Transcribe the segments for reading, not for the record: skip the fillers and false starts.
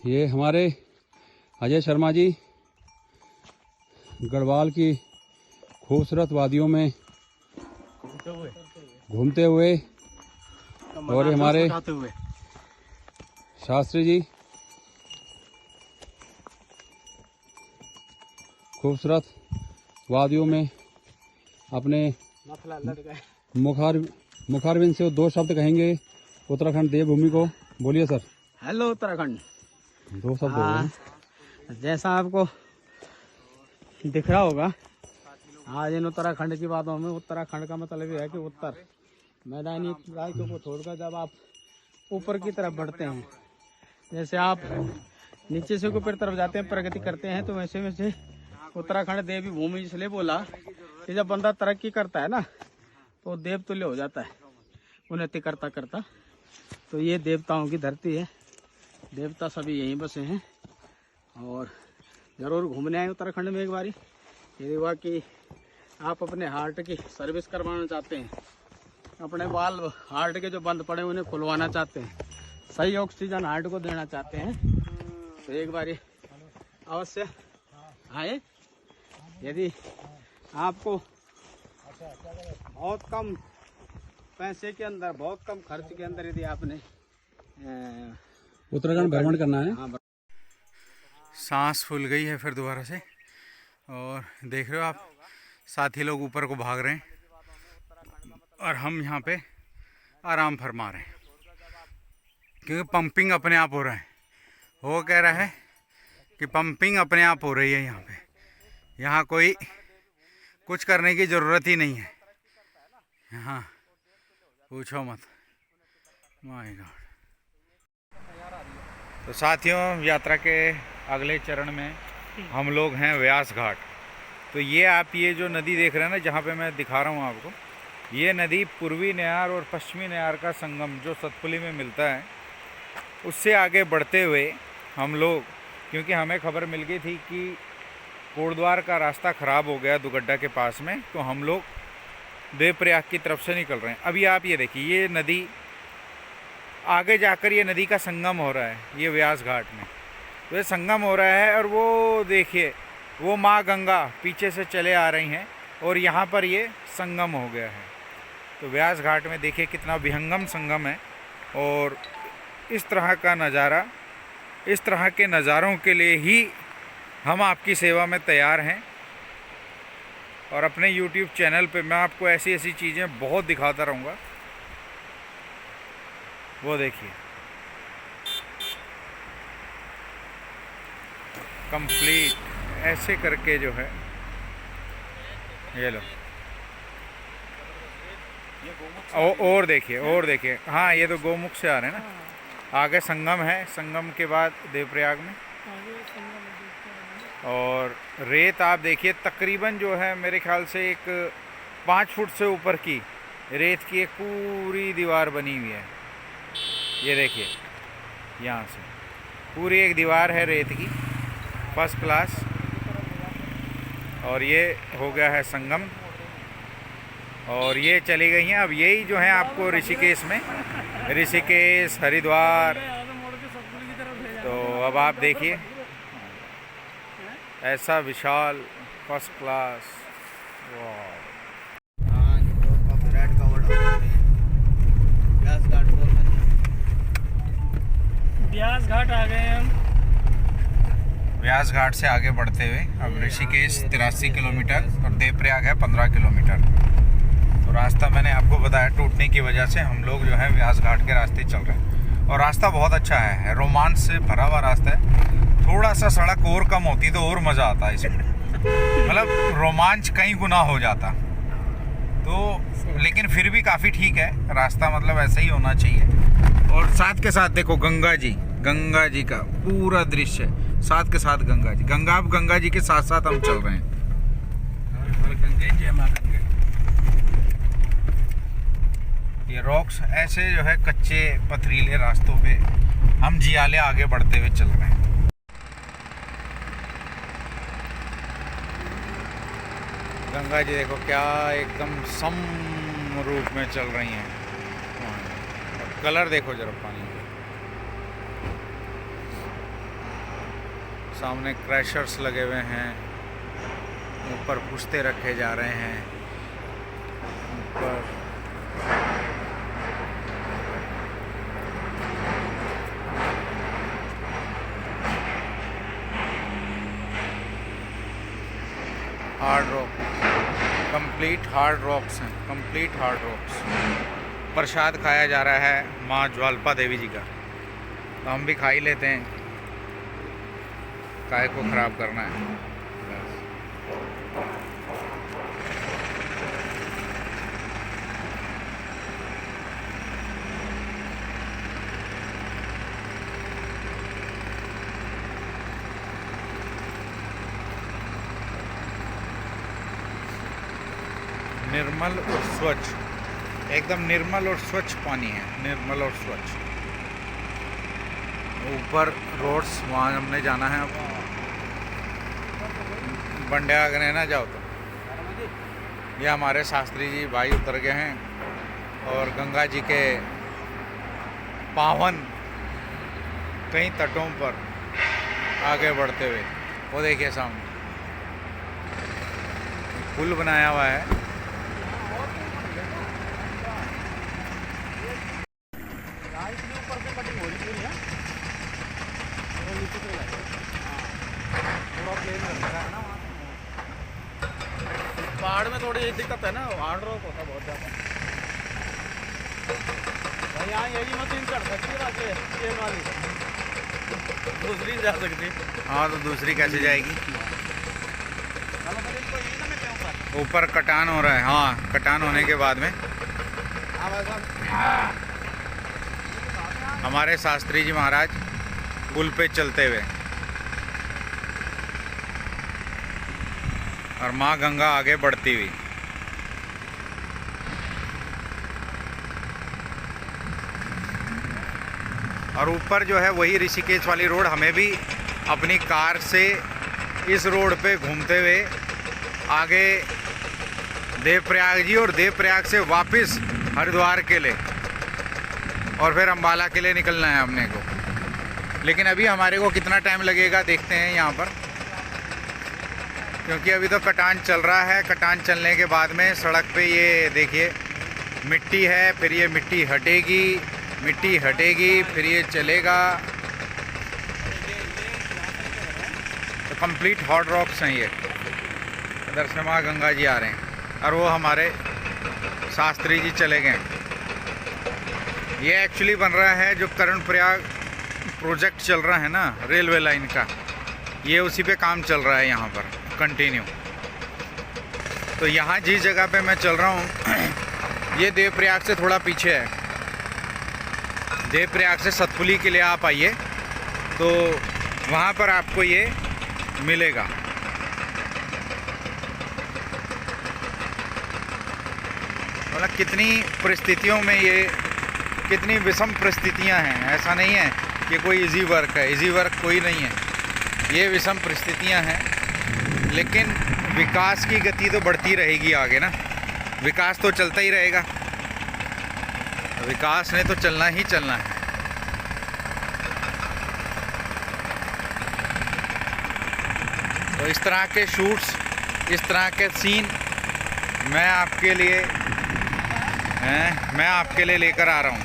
ये हमारे अजय शर्मा जी गढ़वाल की खूबसूरत वादियों में घूमते हुए और ये हमारे शास्त्री जी खूबसूरत वादियों में अपने मुखारबिंद से 2 शब्द कहेंगे उत्तराखंड देवभूमि को। बोलिए सर। हेलो उत्तराखंड। 2 शब्द हो गए। जैसा आपको दिख रहा होगा आज इन उत्तराखंड की बातों में, उत्तराखंड का मतलब यह है कि उत्तर मैदानी इलाकों को छोड़कर जब आप ऊपर की तरफ बढ़ते हैं, जैसे आप नीचे से ऊपर तरफ जाते हैं, प्रगति करते हैं, तो वैसे वैसे उत्तराखंड देवी भूमि इसलिए बोला कि जब बंदा तरक्की करता है ना तो देव तुल्य हो जाता है उन्नति करता करता। तो ये देवताओं की धरती है, देवता सभी यहीं बसे हैं और ज़रूर घूमने आए उत्तराखंड में एक बारी। यदि हुआ कि आप अपने हार्ट की सर्विस करवाना चाहते हैं, अपने बाल हार्ट के जो बंद पड़े उन्हें खुलवाना चाहते हैं, सही ऑक्सीजन हार्ट को देना चाहते हैं, तो एक बारी अवश्य आए। यदि आपको बहुत कम पैसे के अंदर, बहुत कम खर्च के अंदर यदि आपने उत्तराखंड भ्रमण करना है। हाँ, सांस फूल गई है फिर दोबारा से। और देख रहे हो आप, साथी लोग ऊपर को भाग रहे हैं और हम यहाँ पे आराम फरमा रहे हैं क्योंकि पंपिंग अपने आप हो रहा है। वो कह रहा है कि पंपिंग अपने आप हो रही है यहाँ पे, यहाँ कोई कुछ करने की ज़रूरत ही नहीं है। यहाँ पूछो मत, माय गॉड। तो साथियों, यात्रा के अगले चरण में हम लोग हैं व्यास घाट। तो ये जो नदी देख रहे हैं ना, जहाँ पे मैं दिखा रहा हूँ आपको, ये नदी पूर्वी नयार और पश्चिमी नयार का संगम जो सतपुली में मिलता है, उससे आगे बढ़ते हुए हम लोग, क्योंकि हमें खबर मिल गई थी कि कोटद्वार का रास्ता ख़राब हो गया दुगड्डा के पास में, तो हम लोग देवप्रयाग की तरफ से निकल रहे हैं। अभी आप ये देखिए, ये नदी आगे जाकर ये नदी का संगम हो रहा है, ये व्यास घाट में तो ये संगम हो रहा है। और वो देखिए, वो माँ गंगा पीछे से चले आ रही हैं और यहाँ पर ये संगम हो गया है। तो व्यास घाट में देखिए कितना विहंगम संगम है। और इस तरह का नज़ारा, इस तरह के नज़ारों के लिए ही हम आपकी सेवा में तैयार हैं। और अपने YouTube चैनल पे मैं आपको ऐसी ऐसी चीज़ें बहुत दिखाता रहूँगा। वो देखिए, कंप्लीट ऐसे करके जो है, ये लो। और देखिए, हाँ ये तो गोमुख से आ रहे हैं ना। आगे संगम है, संगम के बाद देवप्रयाग में। और रेत आप देखिए, तकरीबन जो है मेरे ख्याल से एक 5 फुट से ऊपर की रेत की एक पूरी दीवार बनी हुई है। ये देखिए, यहाँ से पूरी एक दीवार है रेत की, फर्स्ट क्लास। और ये हो गया है संगम और ये चली गई हैं। अब यही जो है आपको ऋषिकेश में, ऋषिकेश, हरिद्वार। तो अब आप देखिए, ऐसा विशाल फर्स्ट क्लास। व्यास घाट आ गए हम। व्यास घाट से आगे बढ़ते हुए अब ऋषिकेश 83 किलोमीटर और देवप्रयाग है 15 किलोमीटर। तो रास्ता मैंने आपको बताया, टूटने की वजह से हम लोग जो है व्यास घाट के रास्ते चल रहे हैं। और रास्ता बहुत अच्छा है, रोमांच से भरा हुआ रास्ता है। थोड़ा सा सड़क और कम होती तो और मज़ा आता इसमें, मतलब रोमांच कई गुना हो जाता। तो लेकिन फिर भी काफ़ी ठीक है रास्ता, मतलब ऐसा ही होना चाहिए। और साथ के साथ देखो गंगा जी का पूरा दृश्य, साथ के साथ गंगा जी के साथ साथ हम चल रहे हैं। ये रॉक्स ऐसे जो है कच्चे पथरीले रास्तों पे हम जियाले आगे बढ़ते हुए चल रहे हैं। गंगा जी देखो क्या एकदम सम रूप में चल रही हैं। कलर देखो जरा पानी। सामने क्रैशर्स लगे हुए हैं, ऊपर पुश्ते रखे जा रहे हैं। ऊपर hard rock, complete hard rocks हैं, कंप्लीट हार्ड रॉक्स। प्रसाद खाया जा रहा है माँ ज्वाल्पा देवी जी का, तो हम भी खा ही लेते हैं, काय को ख़राब करना है। निर्मल और स्वच्छ, एकदम निर्मल और स्वच्छ पानी है, निर्मल और स्वच्छ। ऊपर रोड्स, वहाँ हमने जाना है। अब बंडे अगर ना जाओ तो ये हमारे शास्त्री जी भाई उतर गए हैं और गंगा जी के पावन कई तटों पर आगे बढ़ते हुए, वो देखिए सामने पुल बनाया हुआ है। पहाड़ में थोड़ी ये दिक्कत है ना, हार्ड रॉक होता बहुत ज़्यादा। भाई यहाँ यही मशीन चढ़ सकती है बाकी ट्रेन वाली, दूसरी नहीं जा सकती। हाँ तो दूसरी कैसे जाएगी? ऊपर कटान हो रहा है। हाँ, कटान होने के बाद में हमारे शास्त्री जी महाराज पुल पे चलते हुए और माँ गंगा आगे बढ़ती हुई। और ऊपर जो है वही ऋषिकेश वाली रोड, हमें भी अपनी कार से इस रोड पे घूमते हुए आगे देवप्रयाग जी और देवप्रयाग से वापस हरिद्वार के लिए और फिर अम्बाला के लिए निकलना है हमने को। लेकिन अभी हमारे को कितना टाइम लगेगा देखते हैं यहाँ पर, क्योंकि अभी तो कटान चल रहा है। कटान चलने के बाद में सड़क पे ये देखिए मिट्टी है, फिर ये मिट्टी हटेगी, मिट्टी हटेगी, फिर ये चलेगा। तो कंप्लीट हॉट रॉक्स हैं ये। इधर से माँ गंगा जी आ रहे हैं और वो हमारे शास्त्री जी चले गए। ये एक्चुअली बन रहा है जो कर्णप्रयाग प्रोजेक्ट चल रहा है ना रेलवे लाइन का, ये उसी पे काम चल रहा है यहाँ पर कंटिन्यू। तो यहाँ जिस जगह पे मैं चल रहा हूँ ये देवप्रयाग से थोड़ा पीछे है। देवप्रयाग से सतपुली के लिए आप आइए तो वहाँ पर आपको ये मिलेगा। मतलब कितनी परिस्थितियों में ये, कितनी विषम परिस्थितियाँ हैं। ऐसा नहीं है कि कोई इजी वर्क है, इजी वर्क कोई नहीं है, ये विषम परिस्थितियाँ हैं। लेकिन विकास की गति तो बढ़ती रहेगी आगे ना, विकास तो चलता ही रहेगा, विकास ने तो चलना ही चलना है। तो इस तरह के शूट्स, इस तरह के सीन मैं आपके लिए लेकर आ रहा हूँ।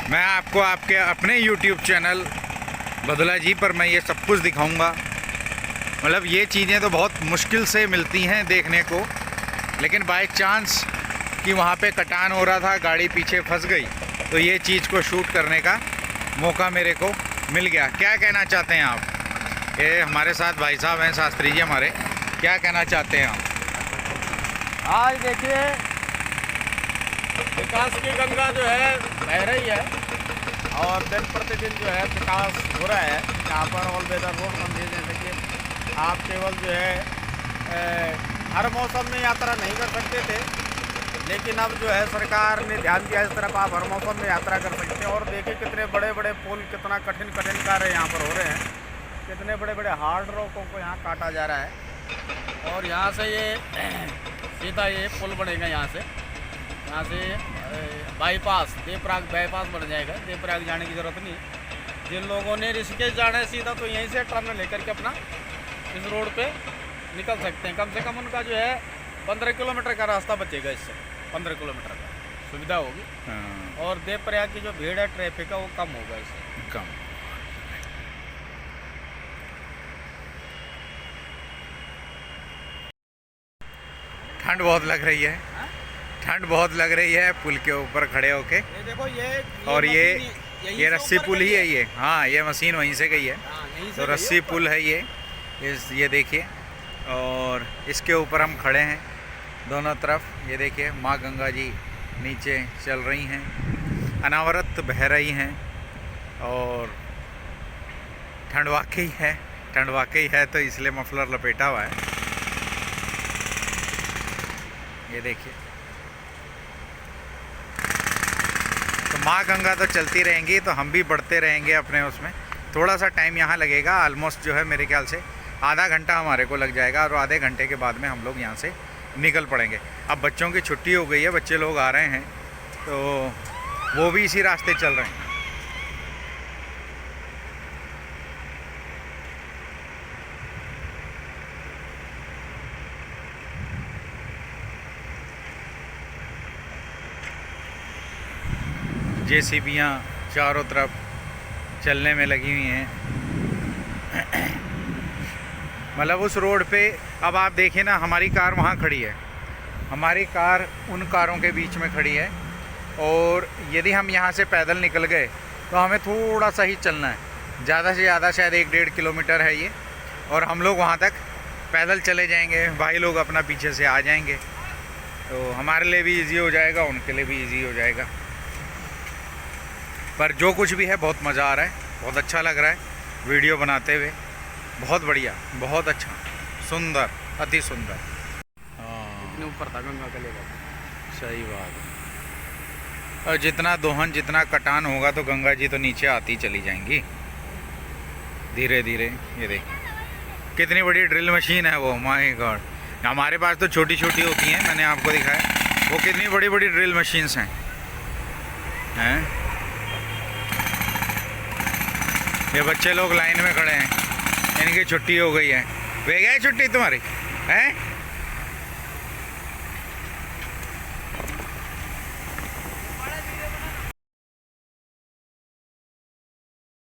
मैं आपको आपके अपने YouTube चैनल बदला जी पर मैं ये सब कुछ दिखाऊंगा। मतलब ये चीज़ें तो बहुत मुश्किल से मिलती हैं देखने को, लेकिन बाय चांस कि वहाँ पे कटान हो रहा था, गाड़ी पीछे फंस गई, तो ये चीज़ को शूट करने का मौका मेरे को मिल गया। क्या कहना चाहते हैं आप? ये हमारे साथ भाई साहब हैं शास्त्री जी हमारे, क्या कहना चाहते हैं आप? आज देखिए विकास की गंगा जो है बह रही है और दिन प्रतिदिन जो है विकास हो रहा है। यहाँ पर ऑल वेदर रोड मंदिर, जैसे कि आप केवल जो है हर मौसम में यात्रा नहीं कर सकते थे, लेकिन अब जो है सरकार ने ध्यान दिया इस तरफ आप हर मौसम में यात्रा कर सकते हैं। और देखिए कितने बड़े बड़े पुल, कितना कठिन कठिन कार्य यहाँ पर हो रहे हैं, कितने बड़े बड़े हार्ड रॉकों को यहाँ काटा जा रहा है। और यहाँ से ये सीधा ये पुल बनेगा, यहाँ से बाईपास, देवप्रयाग बाईपास बन जाएगा। देवप्रयाग जाने की ज़रूरत नहीं, जिन लोगों ने ऋषिकेश जाना है सीधा तो यहीं से टर्न लेकर के अपना इस रोड पे निकल सकते हैं। कम से कम उनका जो है 15 किलोमीटर का रास्ता बचेगा इससे, 15 किलोमीटर का सुविधा होगी। हाँ, और देवप्रयाग की जो भीड़ है ट्रैफिक का वो कम होगा इससे। कम। ठंड बहुत लग रही है, ठंड बहुत लग रही है पुल के ऊपर खड़े होके। ये देखो ये और मशीन ये से रस्सी ऊपर पुल गई ही है ये। हाँ, ये मशीन वहीं से गई है। हाँ, यहीं से तो गई है रस्सी ऊपर। पुल है ये देखिए। और इसके ऊपर हम खड़े हैं दोनों तरफ। ये देखिए माँ गंगा जी नीचे चल रही हैं, अनावरत बह रही हैं। और ठंड वाकई है, ठंड वाकई है, तो इसलिए मफलर लपेटा हुआ है। ये देखिए, तो माँ गंगा तो चलती रहेंगी तो हम भी बढ़ते रहेंगे अपने उसमें। थोड़ा सा टाइम यहाँ लगेगा, ऑलमोस्ट जो है मेरे ख्याल से आधा घंटा हमारे को लग जाएगा। और आधे घंटे के बाद में हम लोग यहाँ से निकल पड़ेंगे। अब बच्चों की छुट्टी हो गई है, बच्चे लोग आ रहे हैं तो वो भी इसी रास्ते चल रहे हैं। जेसीबियाँ चारों तरफ चलने में लगी हुई हैं। मतलब उस रोड पे अब आप देखिए ना, हमारी कार वहाँ खड़ी है, हमारी कार उन कारों के बीच में खड़ी है। और यदि हम यहाँ से पैदल निकल गए तो हमें थोड़ा सा ही चलना है, ज़्यादा से ज़्यादा शायद 1-1.5 किलोमीटर है ये। और हम लोग वहाँ तक पैदल चले जाएंगे, भाई लोग अपना पीछे से आ जाएंगे, तो हमारे लिए भी इजी हो जाएगा, उनके लिए भी इजी हो जाएगा। पर जो कुछ भी है बहुत मज़ा आ रहा है, बहुत अच्छा लग रहा है वीडियो बनाते हुए। बहुत बढ़िया, बहुत अच्छा, सुंदर, अति सुंदर। हाँ, इतने ऊपर था गंगा का लेवल। सही बात है। और जितना दोहन, जितना कटान होगा तो गंगा जी तो नीचे आती चली जाएंगी धीरे धीरे। ये देखिए कितनी बड़ी ड्रिल मशीन है वो, माय गॉड। हमारे पास तो छोटी छोटी होती हैं, मैंने आपको दिखाया, वो कितनी बड़ी बड़ी ड्रिल मशीन्स हैं। ये बच्चे लोग लाइन में खड़े हैं, इनकी छुट्टी हो गई है। वे गए छुट्टी तुम्हारी है?